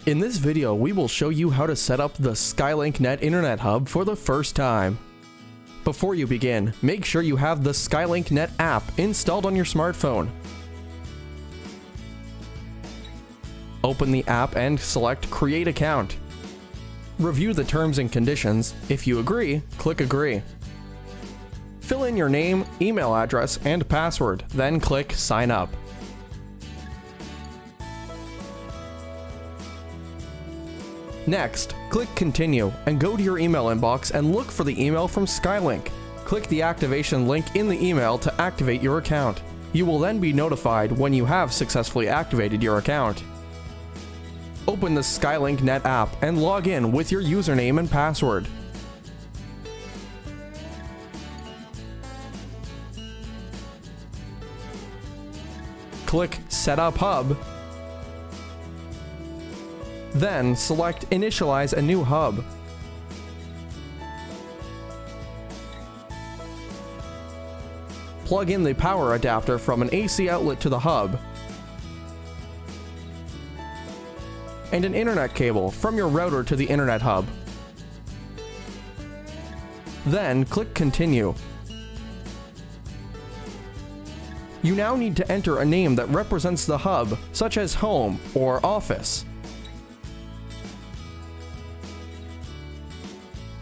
In this video, we will show you how to set up the SkylinkNet Internet Hub for the first time. Before you begin, make sure you have the SkylinkNet app installed on your smartphone. Open the app and select Create Account. Review the terms and conditions. If you agree, click Agree. Fill in your name, email address, and password, then click Sign Up. Next, click Continue and go to your email inbox and look for the email from Skylink. Click the activation link in the email to activate your account. You will then be notified when you have successfully activated your account. Open the SkylinkNet app and log in with your username and password. Click Set Up Hub. Then select Initialize a new hub. Plug in the power adapter from an AC outlet to the hub and an internet cable from your router to the internet hub. Then click Continue. You now need to enter a name that represents the hub, such as Home or Office.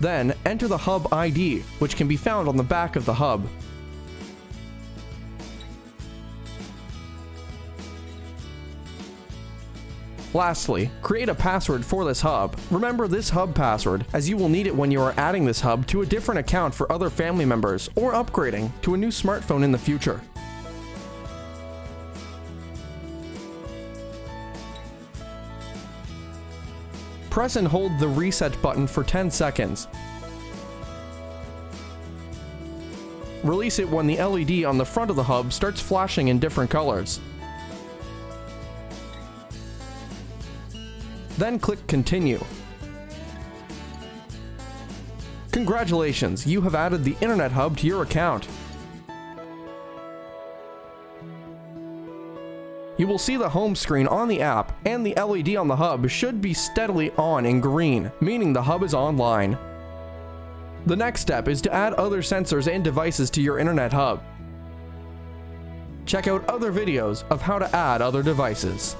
Then enter the hub ID, which can be found on the back of the hub. Lastly, create a password for this hub. Remember this hub password, as you will need it when you are adding this hub to a different account for other family members or upgrading to a new smartphone in the future. Press and hold the reset button for 10 seconds. Release it when the LED on the front of the hub starts flashing in different colors. Then click Continue. Congratulations, you have added the Internet Hub to your account. You will see the home screen on the app, and the LED on the hub should be steadily on in green, meaning the hub is online. The next step is to add other sensors and devices to your Internet Hub. Check out other videos of how to add other devices.